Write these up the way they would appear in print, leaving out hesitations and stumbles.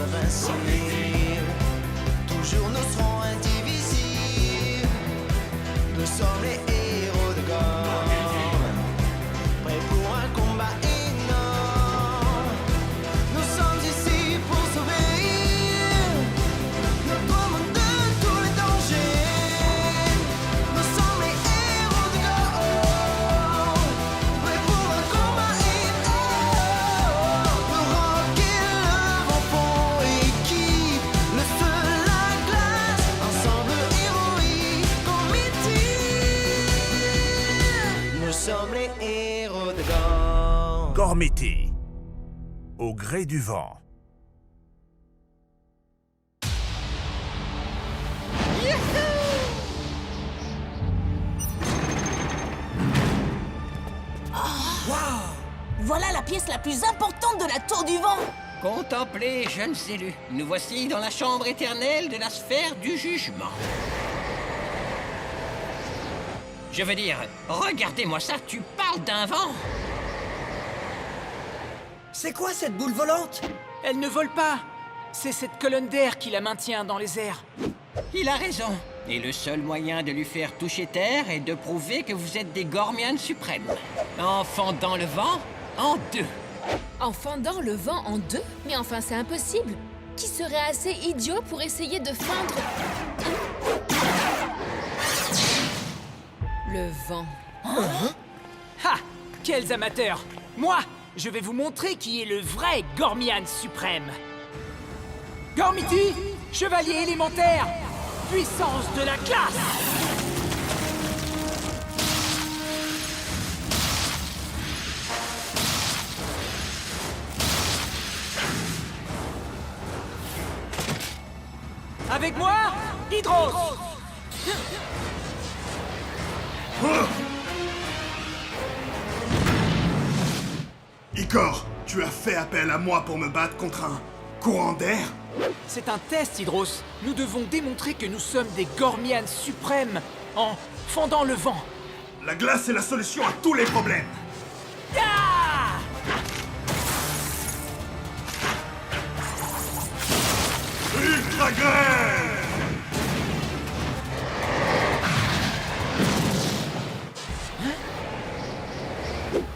invincibles. Toujours nous serons indivisibles. Nous sommes les héros de Gorm, prêts pour un combat énorme. Nous sommes ici pour sauver notre monde de tous les dangers. Nous sommes les héros de Gorm, prêts pour un combat énorme. Le rock et le vent font équipe, le feu, la glace, ensemble héroïque, comité. Nous sommes les héros de Gorm. Gormiti, au gré du vent. Voilà la pièce la plus importante de la Tour du Vent. Contemplez, jeunes élus, nous voici dans la chambre éternelle de la sphère du jugement. Je veux dire, regardez-moi ça, tu parles d'un vent? C'est quoi cette boule volante? Elle ne vole pas. C'est cette colonne d'air qui la maintient dans les airs. Il a raison. Et le seul moyen de lui faire toucher terre est de prouver que vous êtes des Gormians suprêmes. En fendant le vent en deux. En fendant le vent en deux? Mais enfin, c'est impossible. Qui serait assez idiot pour essayer de fendre le vent? Ha! Quels amateurs! Moi, je vais vous montrer qui est le vrai Gormian suprême. Gormiti, chevalier élémentaire, puissance de la glace! Avec moi, Hydros! Icor, tu as fait appel à moi pour me battre contre un courant d'air? C'est un test, Hydros. Nous devons démontrer que nous sommes des Gormians suprêmes en fendant le vent. La glace est la solution à tous les problèmes. Ah! Ultra grêle!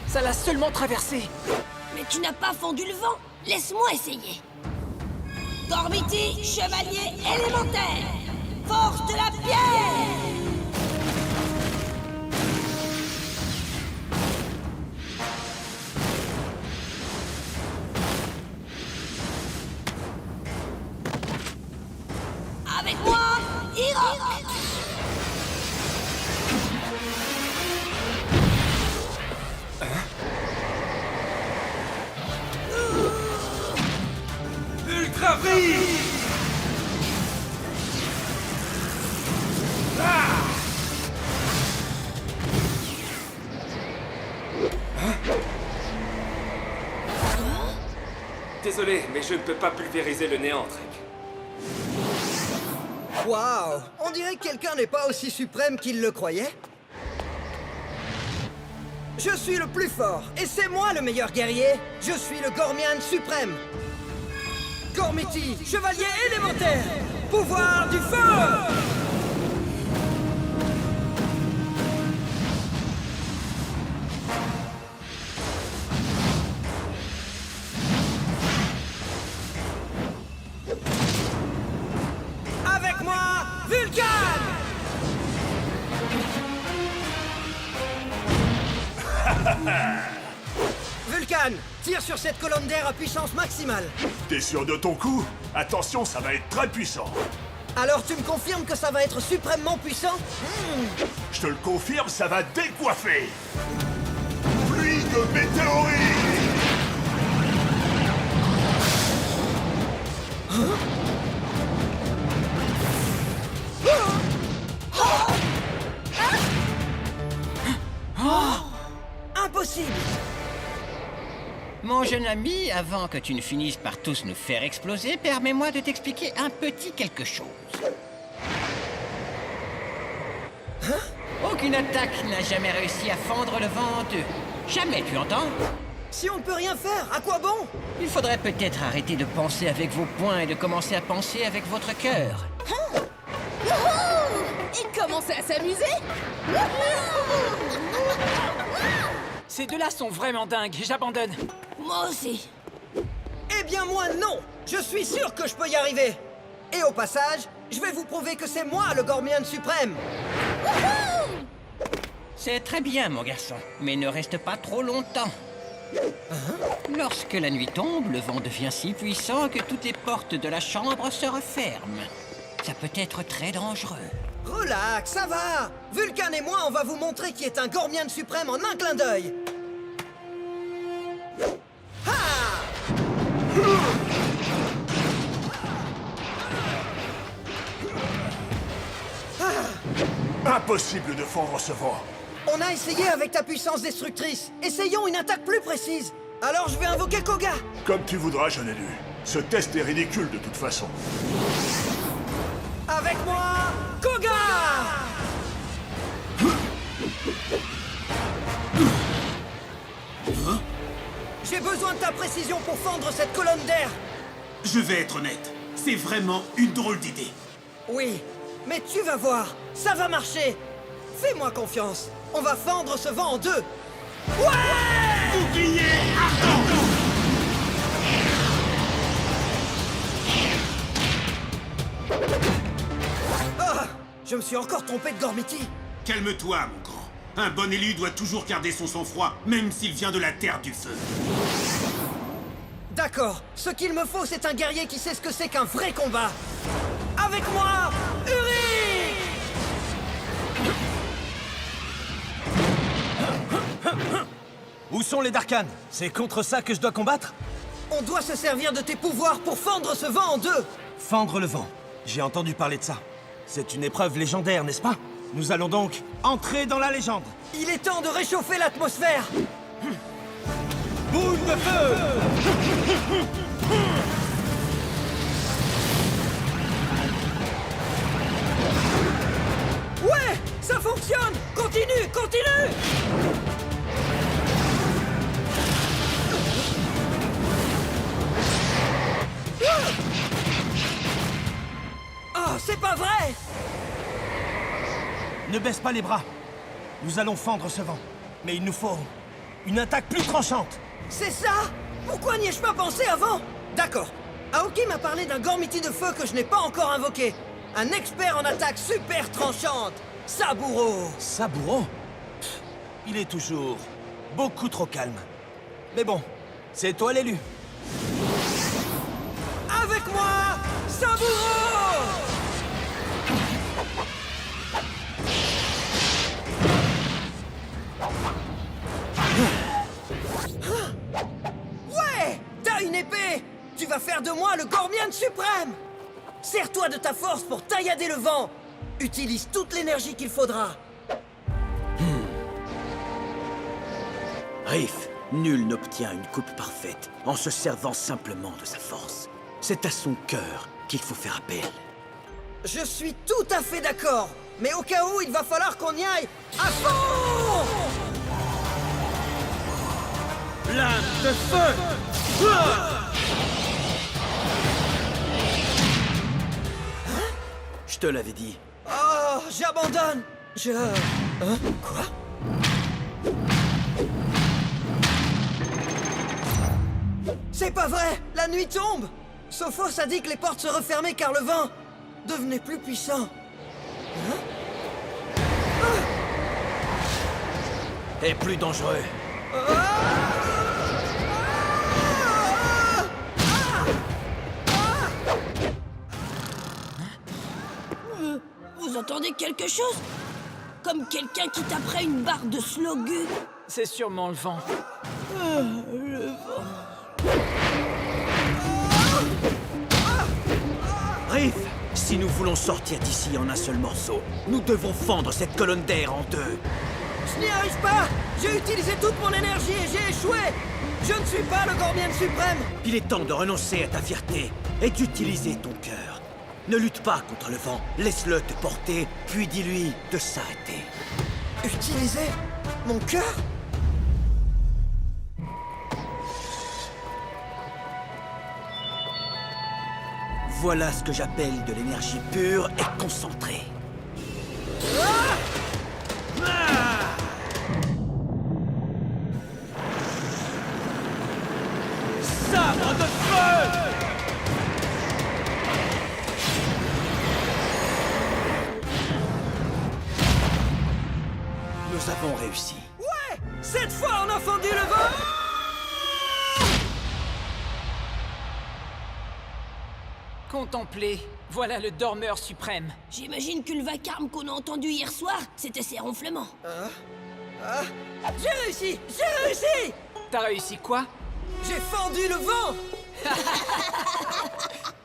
Ça l'a seulement traversé. Mais tu n'as pas fendu le vent. Laisse-moi essayer. Gormiti, chevalier élémentaire, force de la pierre. Avec moi, Hydros. Ultra brise! Désolé, mais je ne peux pas pulvériser le néant, Trek. Waouh! On dirait que quelqu'un n'est pas aussi suprême qu'il le croyait. Je suis le plus fort, et c'est moi le meilleur guerrier. Je suis le Gormian suprême. Gormiti, chevalier élémentaire, pouvoir du feu! Avec moi, Vulcan! Vulcan, tire sur cette colonne d'air à puissance maximale. T'es sûr de ton coup? Attention, ça va être très puissant. Alors tu me confirmes que ça va être suprêmement puissant? Je te le confirme, ça va décoiffer. Pluie de météorites! Impossible! Mon jeune ami, avant que tu ne finisses par tous nous faire exploser, permets-moi de t'expliquer un petit quelque chose. Aucune attaque n'a jamais réussi à fendre le vent en deux. Jamais, tu entends? Si on ne peut rien faire, à quoi bon? Il faudrait peut-être arrêter de penser avec vos poings et de commencer à penser avec votre cœur. Et commencer à s'amuser. Ces deux-là sont vraiment dingues, j'abandonne. Moi aussi. Eh bien moi non. Je suis sûr que je peux y arriver. Et au passage, je vais vous prouver que c'est moi le Gormian suprême. C'est très bien, mon garçon, mais ne reste pas trop longtemps. Lorsque la nuit tombe, le vent devient si puissant que toutes les portes de la chambre se referment. Ça peut être très dangereux. Relax, ça va. Vulcan et moi, on va vous montrer qui est un Gormian suprême en un clin d'œil. Impossible de fendre ce vent. On a essayé avec ta puissance destructrice. Essayons une attaque plus précise. Alors je vais invoquer Koga. Comme tu voudras, jeune élu. Ce test est ridicule de toute façon. Avec moi, Koga! J'ai besoin de ta précision pour fendre cette colonne d'air. Je vais être honnête, c'est vraiment une drôle d'idée. Oui, mais tu vas voir, ça va marcher. Fais-moi confiance. On va fendre ce vent en deux. Ouais! Bouclier ardent! Ah! Je me suis encore trompé de Gormiti. Calme-toi, mon grand. Un bon élu doit toujours garder son sang-froid, même s'il vient de la Terre du Feu. D'accord, ce qu'il me faut, c'est un guerrier qui sait ce que c'est qu'un vrai combat. Avec moi, Uri! Où sont les Darkans? C'est contre ça que je dois combattre? On doit se servir de tes pouvoirs pour fendre ce vent en deux. Fendre le vent. J'ai entendu parler de ça. C'est une épreuve légendaire, n'est-ce pas? Nous allons donc entrer dans la légende. Il est temps de réchauffer l'atmosphère. Boule de feu! Ouais, ça fonctionne. Continue, continue. Oh, c'est pas vrai! Ne baisse pas les bras. Nous allons fendre ce vent. Mais il nous faut une attaque plus tranchante. C'est ça? Pourquoi n'y ai-je pas pensé avant? D'accord. Aoki m'a parlé d'un Gormiti de feu que je n'ai pas encore invoqué. Un expert en attaque super tranchante. Saburo. Saburo? Pff, il est toujours beaucoup trop calme. Mais bon, c'est toi l'élu. Avec moi, Saburo! Ouais! T'as une épée! Tu vas faire de moi le Gormian suprême! Sers-toi de ta force pour taillader le vent! Utilise toute l'énergie qu'il faudra! Riff, nul n'obtient une coupe parfaite en se servant simplement de sa force. C'est à son cœur qu'il faut faire appel. Je suis tout à fait d'accord! Mais au cas où, il va falloir qu'on y aille à fond! Lame de feu! Je te l'avais dit. Oh, j'abandonne! Hein? Quoi? C'est pas vrai! La nuit tombe! Sophos a dit que les portes se refermaient car le vent devenait plus puissant. Et plus dangereux. Vous entendez quelque chose? Comme quelqu'un qui taperait une barre de slogu. C'est sûrement le vent. Riff, si nous voulons sortir d'ici en un seul morceau, nous devons fendre cette colonne d'air en deux. Je n'y arrive pas! J'ai utilisé toute mon énergie et j'ai échoué! Je ne suis pas le Gormian suprême! Il est temps de renoncer à ta fierté et d'utiliser ton cœur. Ne lutte pas contre le vent, laisse-le te porter, puis dis-lui de s'arrêter. Utiliser mon cœur? Voilà ce que j'appelle de l'énergie pure et concentrée. Sabre de feu! Nous avons réussi. Ouais! Cette fois, on a fendu le vent! Contemplez, voilà le dormeur suprême. J'imagine que le vacarme qu'on a entendu hier soir, c'était ses ronflements. J'ai réussi! J'ai réussi! T'as réussi quoi? J'ai fendu le vent!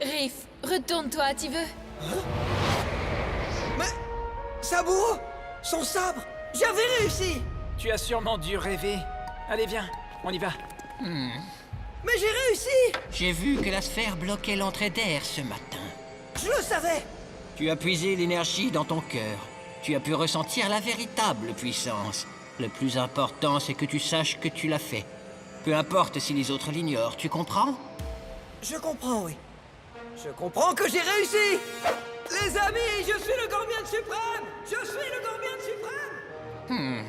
Riff, retourne-toi, tu veux? Mais... Saburo! Son sabre! J'avais réussi! Tu as sûrement dû rêver. Allez, viens, on y va. Mais j'ai réussi! J'ai vu que la sphère bloquait l'entrée d'air ce matin. Je le savais! Tu as puisé l'énergie dans ton cœur. Tu as pu ressentir la véritable puissance. Le plus important, c'est que tu saches que tu l'as fait. Peu importe si les autres l'ignorent, tu comprends? Je comprends, oui. Je comprends que j'ai réussi! Les amis, je suis le Gormian suprême! Je suis le Gormian suprême!